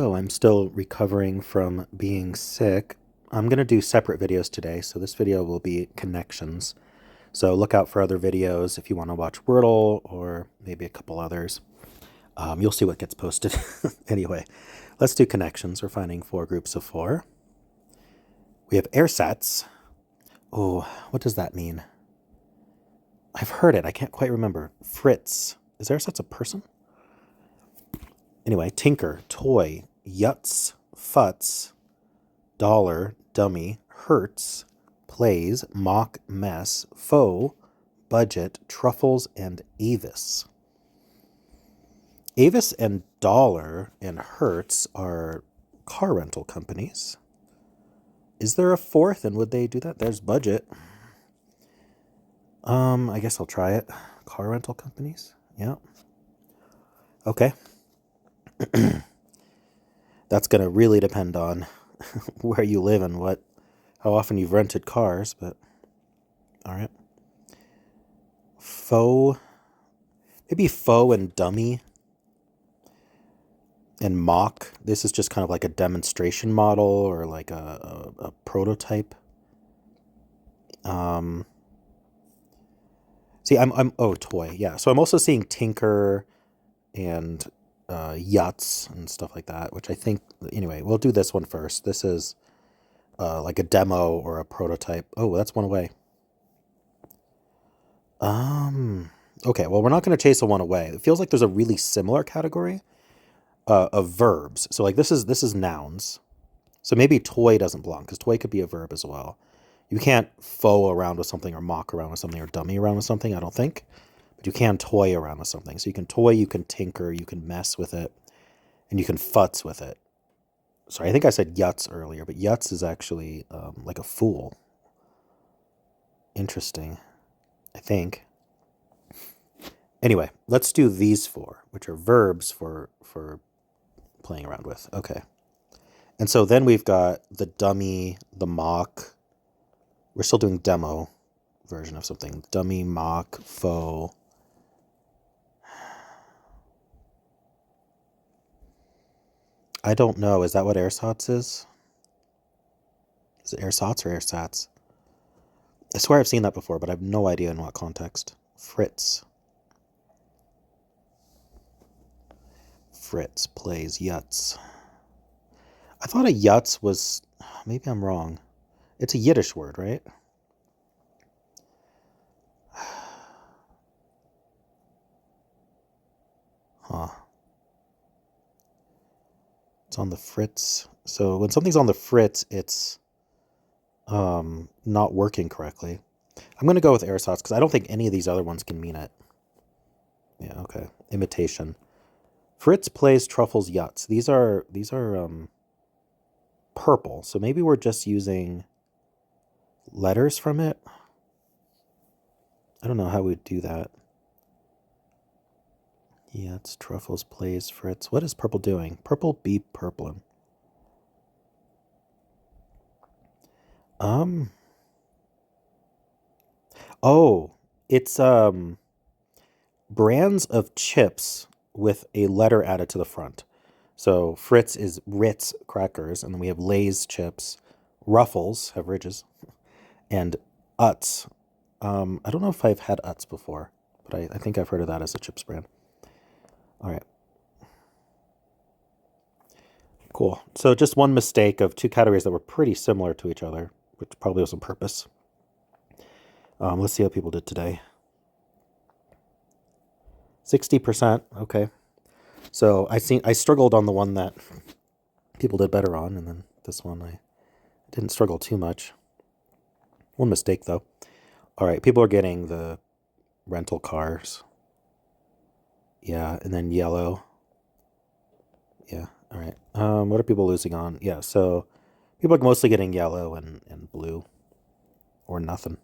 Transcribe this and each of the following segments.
So I'm still recovering from being sick. I'm going to do separate videos today. So this video will be connections. So look out for other videos if you want to watch Wordle or maybe a couple others. You'll see what gets posted. Anyway, let's do connections. We're finding 4 groups of 4. We have airsats. Oh, what does that mean? I've heard it. I can't quite remember. Fritz. Is airsats a person? Anyway, tinker, toy, yuts, futz, dollar, dummy, hurts, plays, mock, mess, foe, budget, truffles, and Avis. Avis and Dollar and Hertz are car rental companies. Is there a fourth, and would they do that? There's budget. I guess I'll try it. Car rental companies? Yeah. Okay. That's going to really depend on where you live and how often you've rented cars, but all right. Faux, maybe faux and dummy and mock. This is just kind of like a demonstration model or like a prototype. See, oh, toy. Yeah. So I'm also seeing tinker and yachts and stuff like that, which I think, anyway, we'll do this one first. This is like a demo or a prototype. Oh, that's one away. Okay, well, we're not going to chase a one away. It feels like there's a really similar category of verbs. So like this is nouns. So maybe toy doesn't belong because toy could be a verb as well. You can't faux around with something or mock around with something or dummy around with something, I don't think. But you can toy around with something. So you can toy, you can tinker, you can mess with it, and you can futz with it. Sorry, I think I said yuts earlier, but yuts is actually like a fool. Interesting, I think. Anyway, let's do these 4, which are verbs for playing around with. Okay. And so then we've got the dummy, the mock. We're still doing demo version of something. Dummy, mock, faux. I don't know. Is that what airsats is? Is it airsats or airsats? I swear I've seen that before, but I have no idea in what context. Fritz. Fritz plays yuts. I thought a yuts was... Maybe I'm wrong. It's a Yiddish word, right? Huh. It's on the fritz. So when something's on the fritz, it's not working correctly. I'm going to go with airsats because I don't think any of these other ones can mean it. Yeah, okay. Imitation. Fritz plays truffles yuts. These are purple. So maybe we're just using letters from it. I don't know how we'd do that. Yeah, it's truffles plays Fritz. What is purple doing? Purple be purplin'. Oh, it's brands of chips with a letter added to the front. So Fritz is Ritz crackers, and then we have Lay's chips. Ruffles have ridges, and Utz. I don't know if I've had Utz before, but I think I've heard of that as a chips brand. All right. Cool. So just one mistake of 2 categories that were pretty similar to each other, which probably was on purpose. Let's see how people did today. 60%. Okay. So I struggled on the one that people did better on, and then this one I didn't struggle too much. One mistake though. All right, people are getting the rental cars. Yeah, and then yellow. Yeah, all right. What are people losing on? Yeah, so people are mostly getting yellow and blue or nothing.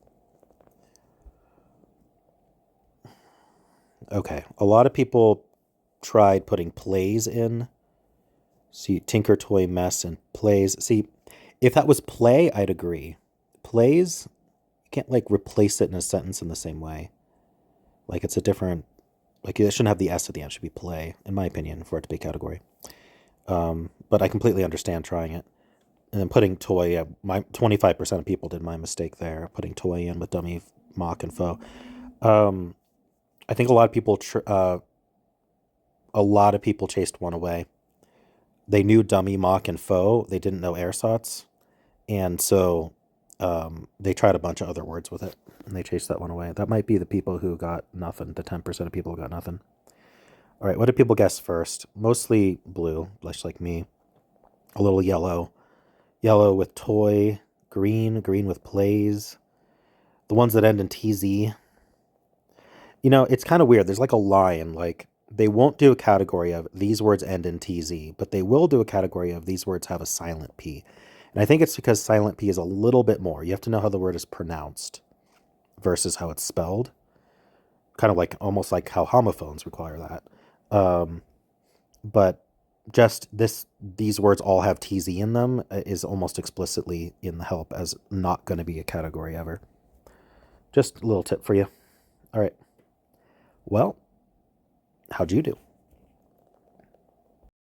Okay, a lot of people tried putting plays in. See, tinker, toy, mess, and plays. See, if that was play, I'd agree. Plays, you can't like replace it in a sentence in the same way. Like it's a different, like it shouldn't have the S at the end. It should be play, in my opinion, for it to be a category. but I completely understand trying it. And then putting toy, yeah, my 25% of people did my mistake there, putting toy in with dummy, mock, and faux. Um, I think a lot of people chased one away. They knew dummy, mock, and faux. They didn't know ersatz, and so they tried a bunch of other words with it, and they chased that one away. That might be the people who got nothing. The 10% of people who got nothing. All right, what did people guess first? Mostly blue, just like me. A little yellow, yellow with toy, green, green with plays. The ones that end in TZ. You know, it's kind of weird. There's like a line, like they won't do a category of these words end in TZ, but they will do a category of these words have a silent P. And I think it's because silent P is a little bit more. You have to know how the word is pronounced versus how it's spelled. Kind of like almost like how homophones require that. But just these words all have TZ in them is almost explicitly in the help as not going to be a category ever. Just a little tip for you. All right. Well, how'd you do?